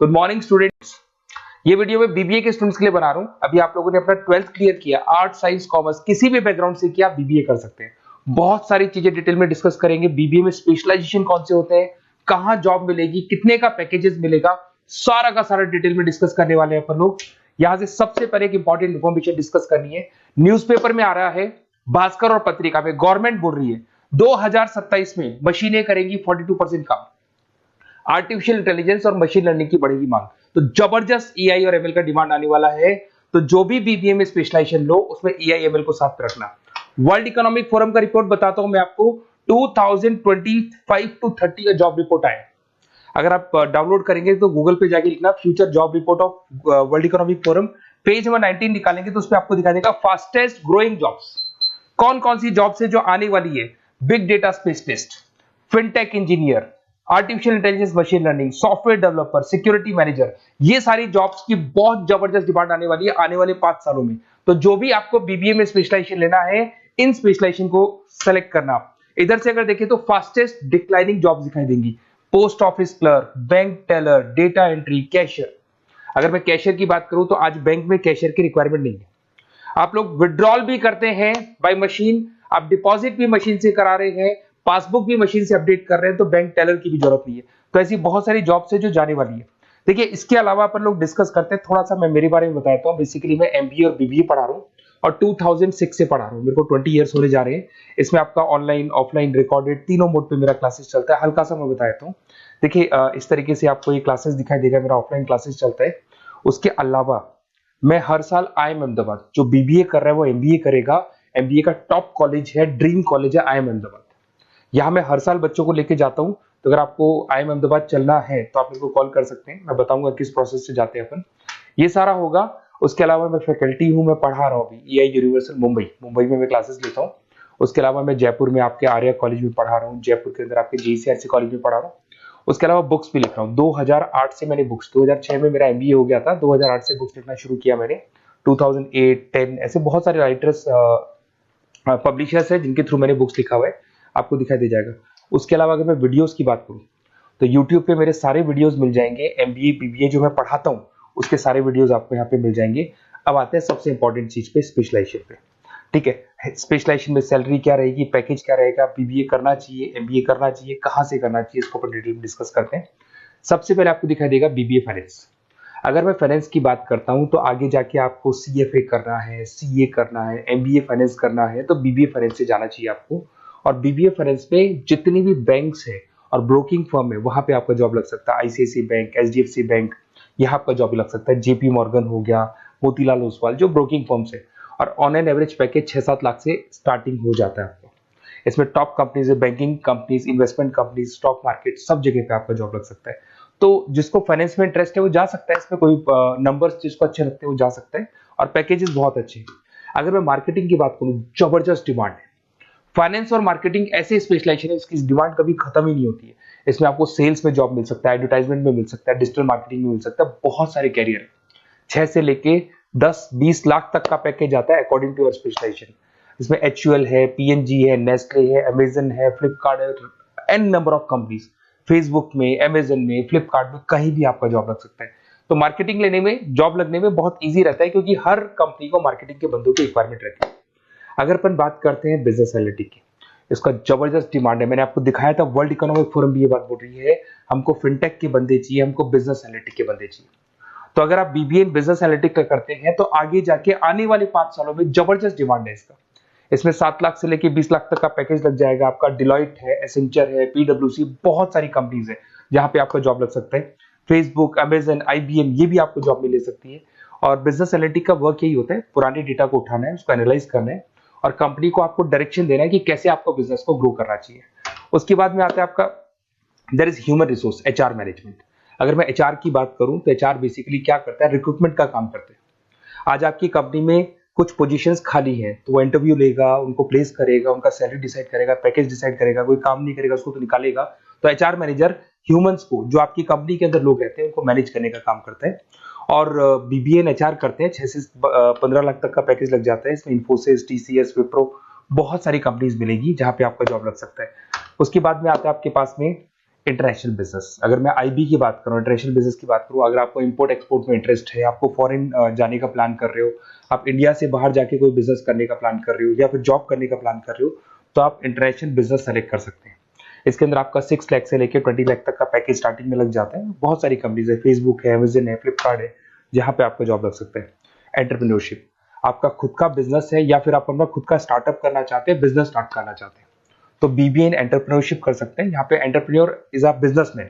Good morning students. ये video मैं BBA के स्टूडेंट्स के लिए बना रहा हूं। अभी आप लोगों ने अपना 12th क्लियर किया, आर्ट साइंस कॉमर्स किसी भी बैकग्राउंड से किया, बीबीए कर सकते हैं। बहुत सारी चीजें डिटेल में डिस्कस करेंगे। बीबीए में स्पेशलाइजेशन कौन से होते हैं, कहां जॉब मिलेगी, कितने का पैकेजेस मिलेगा, सारा का सारा डिटेल में डिस्कस करने वाले हैं अपन लोग। यहां से सबसे पहले एक इंपॉर्टेंट इन्फॉर्मेशन डिस्कस करनी है। न्यूज़पेपर में आ रहा है, भास्कर और पत्रिका में गवर्नमेंट बोल रही है 2027 में मशीनें करेंगी 42% काम। आर्टिफिशियल इंटेलिजेंस और मशीन लर्निंग की बढ़ेगी मांग, तो जबरदस्त एआई और एमएल का डिमांड आने वाला है। तो जो भी बीबीए में स्पेशलाइजेशन लो उसमें एआई एमएल को साथ रखना। वर्ल्ड इकोनॉमिक फोरम का रिपोर्ट बताता हूं मैं आपको, 2025 टू 30 का जॉब रिपोर्ट आया। अगर आप डाउनलोड करेंगे तो गूगल पे जाके लिखना future job report of world economic forum, page number 19 निकालेंगे तो उसमें आपको दिखा देगा फास्टेस्ट ग्रोइंग जॉब्स कौन कौन सी जॉब्स है जो आने वाली है। Big data specialist, fintech engineer, artificial intelligence machine learning, software developer, security manager, ये सारी जॉब्स की बहुत जबरदस्त डिमांड आने वाली है आने वाले 5 सालों में। तो जो भी आपको बीबीए में स्पेशलाइजेशन लेना है, इन स्पेशलाइजेशन को सेलेक्ट करना। इधर से अगर देखें तो फास्टेस्ट डिक्लाइनिंग जॉब्स दिखाई देंगी, post office clerk, bank teller, data entry, cashier. अगर मैं कैशियर की बात करूं तो आज बैंक में कैशियर की रिक्वायरमेंट नहीं है। आप लोग विड्रॉल भी करते हैं बाय मशीन, आप डिपॉजिट भी मशीन से करा रहे हैं, पासबुक भी मशीन से अपडेट कर रहे हैं, तो बैंक टेलर की भी जरूरत नहीं है। तो ऐसी बहुत सारी जॉब्स है जो जाने वाली है। देखिए, इसके अलावा अपन लोग डिस्कस करते हैं, थोड़ा सा मैं मेरे बारे में बताता हूं। बेसिकली मैं एमबीए और बीबीए पढ़ा रहा हूं और 2006 से पढ़ा रहा हूं। मेरे को 20 इयर्स होने जा रहे हैं। इसमें आपका ऑनलाइन, ऑफलाइन, रिकॉर्डेड तीनों मोड पे मेरा क्लासेस चलता है। हल्का सा मैं बताता हूँ। देखिए, इस तरीके से आपको ये क्लासेस दिखाई देगा, मेरा ऑफलाइन क्लासेस चलता है। उसके अलावा मैं हर साल आईएम अहमदाबाद, जो बीबीए कर रहा है वो एमबीए करेगा। एमबीए का टॉप कॉलेज है, ड्रीम कॉलेज है आईएम अहमदाबाद। यहाँ मैं हर साल बच्चों को लेके जाता हूँ। तो अगर आपको आईएम अहमदाबाद चलना है तो आप मेरे को कॉल कर सकते हैं, मैं बताऊंगा किस प्रोसेस से जाते हैं अपन। ये सारा होगा। उसके अलावा मैं फैकल्टी हूँ, मैं पढ़ा रहा हूँ अभी एआई यूनिवर्सल मुंबई में मैं क्लासेस लेता हूँ। उसके अलावा मैं जयपुर में आपके आर्या कॉलेज में पढ़ा रहा हूँ, जयपुर के अंदर आपके जीसीआरसी कॉलेज में पढ़ा रहा हूँ। उसके अलावा बुक्स भी लिख रहा हूँ। 2008 से मैंने बुक्स, 2006 में मेरा एमबीए हो गया था, 2008 से बुक्स लिखना शुरू किया मैंने। 2008, 10 ऐसे बहुत सारे राइटर्स, पब्लिशर्स है जिनके थ्रू मैंने बुक्स लिखा हुआ है, आपको दिखाई दे जाएगा। उसके अलावा अगर मैं वीडियोस की बात करूं तो YouTube पे मेरे सारे वीडियोस मिल जाएंगे। एमबीए बीबीए जो मैं पढ़ाता हूं उसके सारे वीडियोस आपको यहाँ पे मिल जाएंगे। अब आते हैं सबसे इंपॉर्टेंट चीज पे, स्पेशलाइजेशन पे। ठीक है, स्पेशलाइजेशन में सैलरी क्या रहेगी, पैकेज क्या रहेगा, बीबीए करना चाहिए, एमबीए करना चाहिए, कहाँ से करना चाहिए, इसको अपन डिटेल में डिस्कस करते हैं। सबसे पहले आपको दिखाई देगा बीबीए फाइनेंस। अगर मैं फाइनेंस की बात करता हूं तो आगे जाके आपको सीएफए करना है, सीए करना है, एमबीए फाइनेंस करना है, तो बीबीए फाइनेंस से जाना चाहिए आपको। और बीबीए फाइनेंस में जितनी भी बैंक्स है और ब्रोकिंग फर्म है वहां पे आपका जॉब लग सकता है। आईसीआईसीआई बैंक, एचडीएफसी बैंक, यहाँ आपका जॉब लग सकता है। जेपी मॉर्गन हो गया, मोतीलाल ओसवाल, जो ब्रोकिंग फर्म्स है। और on an average package 6-7 lakh से स्टार्टिंग हो जाता है आपको। इसमें टॉप कंपनीज है, banking companies, investment companies, stock market, सब जगह पे आपका जॉब लग सकता है। तो जिसको फाइनेंस में इंटरेस्ट है वो जा सकता है, इसमें कोई नंबर्स जिसको अच्छे लगते हैं वो जा सकता है, और पैकेजेस बहुत अच्छे हैं। अगर मैं मार्केटिंग की बात करूं, जबरदस्त डिमांड है। फाइनेंस और मार्केटिंग ऐसे स्पेशलाइजेशन है, इसकी डिमांड कभी खत्म ही नहीं होती है। इसमें आपको सेल्स में जॉब मिल सकता है, एडवर्टाइजमेंट में मिल सकता है, डिजिटल मार्केटिंग में मिल सकता है, बहुत सारे कैरियर है। 6 से लेके 10-20 लाख तक का पैकेज आता है अकॉर्डिंग टू योर स्पेशलाइजेशन। इसमें एचयूएल है, पीएनजी है, नेस्ले है, अमेजन है, फ्लिपकार्ट है, an number of companies. Facebook में, अमेजन में, फ्लिपकार्ट में, कहीं भी आपका जॉब लग सकता है। तो मार्केटिंग लेने में, जॉब लगने में बहुत ईजी रहता है, क्योंकि हर कंपनी को मार्केटिंग के बंदों की रिक्वायरमेंट रहती है। अगर अपन बात करते हैं बिजनेस एनालिटिक की, इसका जबरदस्त डिमांड है। मैंने आपको दिखाया था, वर्ल्ड इकोनॉमिक फोरम भी ये बात बोल रही है, हमको फिनटेक के बंदे चाहिए, हमको बिजनेस एनालिटिक के बंदे चाहिए। तो अगर आप बीबीए इन बिजनेस एनालिटिक का करते हैं तो आगे जाके आने वाले 5 सालों में जबरदस्त डिमांड है इसका। इसमें 7 लाख से लेके 20 लाख तक का पैकेज लग जाएगा आपका। डिलॉइट है, एसेंचर है, पीडब्ल्यूसी, बहुत सारी कंपनीज है जहां पे आपका जॉब लग सकता है। फेसबुक, अमेजन, आईबीएम, ये भी आपको जॉब में ले सकती है। और बिजनेस एनालिटिक का वर्क यही होता है, पुराने डेटा को उठाना है, उसको एनालाइज करना है और कंपनी को आपको डायरेक्शन देना है कि कैसे आपको बिजनेस को ग्रो करना चाहिए। उसके बाद में आता है आपका there is human resource, HR management. अगर मैं एचआर की बात करूं तो एचआर बेसिकली क्या करता है, रिक्रूटमेंट का काम करते हैं। आज आपकी कंपनी में कुछ पोजीशंस खाली हैं तो वो इंटरव्यू लेगा, उनको प्लेस करेगा, उनका सैलरी डिसाइड करेगा, पैकेज डिसाइड करेगा, कोई काम नहीं करेगा उसको तो निकालेगा। तो एचआर मैनेजर ह्यूमंस को, जो आपकी कंपनी के अंदर लोग रहते हैं, उनको मैनेज करने का काम करता है। और बीबीए एंड एचआर करते हैं, 6 से 15 लाख तक का पैकेज लग जाता है। इसमें इन्फोसिस, टीसीएस, विप्रो, बहुत सारी कंपनीज मिलेगी जहां पे आपका जॉब लग सकता है। उसके बाद में आता है आपके पास में इंटरनेशनल बिजनेस, अगर मैं आईबी की बात करूं, इंटरनेशनल बिजनेस की बात करूं, अगर आपको इंपोर्ट एक्सपोर्ट में इंटरेस्ट है, आपको फॉरेन जाने का प्लान कर रहे हो, आप इंडिया से बाहर जाके कोई बिजनेस करने का प्लान कर रहे हो या फिर जॉब करने का प्लान कर रहे हो, तो आप इंटरनेशनल बिजनेस सेलेक्ट कर सकते हैं। इसके अंदर आपका 6 लाख से लेकर 20 लाख तक का पैकेज स्टार्टिंग में लग जाता है। बहुत सारी कंपनीज है, फेसबुक है, अमेजन है, फ्लिपकार्ट है, जहां पे आपका जॉब लग सकता है। एंटरप्रेन्योरशिप, आपका खुद का बिजनेस है या फिर आप अपना खुद का स्टार्टअप करना चाहते हैं, बिजनेस स्टार्ट करना चाहते हैं, तो बीबीए इन एंटरप्रेन्योरशिप कर सकते हैं। यहाँ पे एंटरप्रेन्योर इज अ बिजनेसमैन,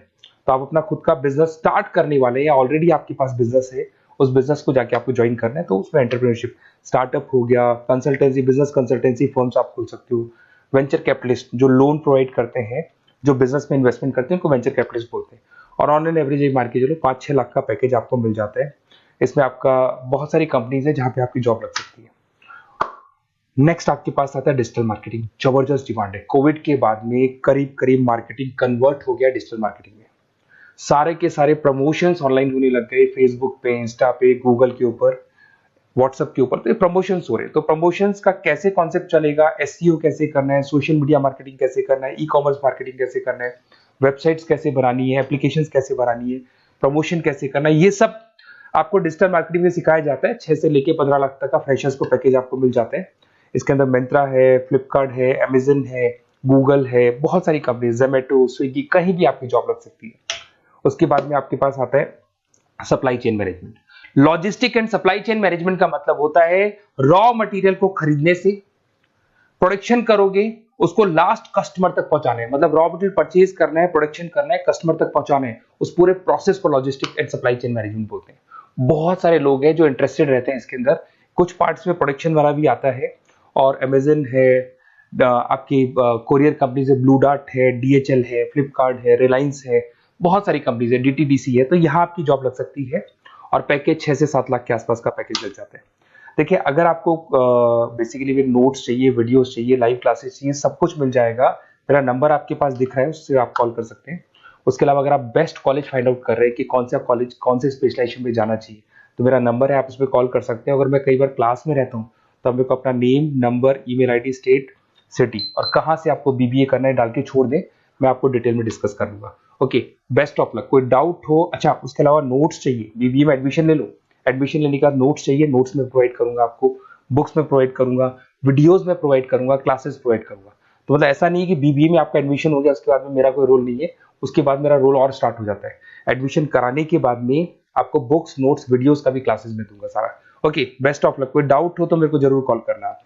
तो आप अपना खुद का बिजनेस स्टार्ट करने वाले हैं या ऑलरेडी आपके पास बिजनेस है, उस बिजनेस को जाके आपको ज्वाइन करना है, तो उसमें एंटरप्रेन्योरशिप। स्टार्टअप हो गया, कंसल्टेंसी, बिजनेस कंसल्टेंसी फर्म्स आप खोल सकते हो। वेंचर कैपिटलिस्ट जो लोन प्रोवाइड करते हैं, जो बिजनेस में इन्वेस्टमेंट करते हैं, उनको वेंचर कैपिटलिस्ट बोलते हैं। और ऑन एन एवरेज एक मार्केट चलो 5-6 लाख का पैकेज आपको मिल जाता है। इसमें आपका बहुत सारी कंपनीज है जहां पे आपकी जॉब लग सकती है। नेक्स्ट आपके पास आता है डिजिटल मार्केटिंग। जबरदस्त डिमांड है, कोविड के बाद में करीब करीब मार्केटिंग कन्वर्ट हो गया डिजिटल मार्केटिंग में। सारे के सारे प्रमोशंस ऑनलाइन होने लग गए, फेसबुक पे, इंस्टा पे, गूगल के ऊपर, व्हाट्सएप के ऊपर, तो ये प्रमोशंस हो रहे हैं। तो प्रमोशंस का कैसे कॉन्सेप्ट चलेगा, एसईओ कैसे करना है, सोशल मीडिया मार्केटिंग कैसे करना है, ई कॉमर्स मार्केटिंग कैसे करना है, वेबसाइट्स कैसे बनानी है, एप्लीकेशंस कैसे बनानी है, प्रमोशन कैसे करना है, ये सब आपको डिजिटल मार्केटिंग में सिखाया जाता है। 6 से लेके 15 लाख तक का फ्रेशर्स को पैकेज आपको मिल जाता है। इसके अंदर मिंत्रा है, फ्लिपकार्ट है, अमेजन है, गूगल है, बहुत सारी कंपनी, जोमेटो, स्विगी, कहीं भी आपकी जॉब लग सकती है। उसके बाद में आपके पास आता है supply chain management. Logistic and supply chain management का मतलब होता है रॉ मटेरियल को खरीदने से, प्रोडक्शन करोगे, उसको लास्ट कस्टमर तक पहुंचाना है, मतलब रॉ मटेरियल परचेज करना है, प्रोडक्शन करना है, कस्टमर तक पहुंचाना है, उस पूरे प्रोसेस को logistic and supply chain management बोलते हैं। बहुत सारे लोग हैं जो इंटरेस्टेड रहते हैं इसके अंदर। कुछ पार्ट्स में प्रोडक्शन वाला भी आता है, और अमेजन है, आपकी कोरियर कंपनी है, ब्लू डार्ट है, डीएचएल है, फ्लिपकार्ट है, रिलायंस है, बहुत सारी कंपनीज है, डीटीडीसी है, तो यहाँ आपकी जॉब लग सकती है। और पैकेज 6 से 7 लाख के आसपास का पैकेज लग जाता है। देखिए, अगर आपको बेसिकली भी नोट्स चाहिए, वीडियोस चाहिए, लाइव क्लासेस चाहिए, सब कुछ मिल जाएगा। मेरा नंबर आपके पास दिख रहा है, उससे आप कॉल कर सकते हैं। उसके अलावा अगर आप बेस्ट कॉलेज फाइंड आउट कर रहे हैं कि कौन सा कॉलेज, कौन से स्पेशलाइजेशन में जाना चाहिए, तो मेरा नंबर है, आप उस पर कॉल कर सकते हैं। अगर मैं कई बार क्लास में रहता हूँ, तो आप मेरे को अपना name, number, email ID, state, city और कहाँ से आपको बीबीए करना है डाल के छोड़ दें, मैं आपको डिटेल में डिस्कस कर लूंगा। Okay, best of luck. कोई डाउट हो, अच्छा उसके अलावा नोट्स चाहिए, बीबीए में एडमिशन ले लो, एडमिशन लेने के बाद नोट्स चाहिए, नोट्स में प्रोवाइड करूंगा आपको, बुक्स में प्रोवाइड करूंगा, वीडियोस में प्रोवाइड करूंगा, क्लासेस प्रोवाइड करूंगा। तो मतलब ऐसा नहीं है कि बीबीए में आपका एडमिशन हो गया उसके बाद में मेरा कोई रोल नहीं है, उसके बाद मेरा रोल और स्टार्ट हो जाता है। एडमिशन कराने के बाद में आपको बुक्स, नोट्स, वीडियोस का भी क्लासेस में दूंगा सारा। Okay, best of luck. कोई डाउट हो तो मेरे को जरूर कॉल करना आप।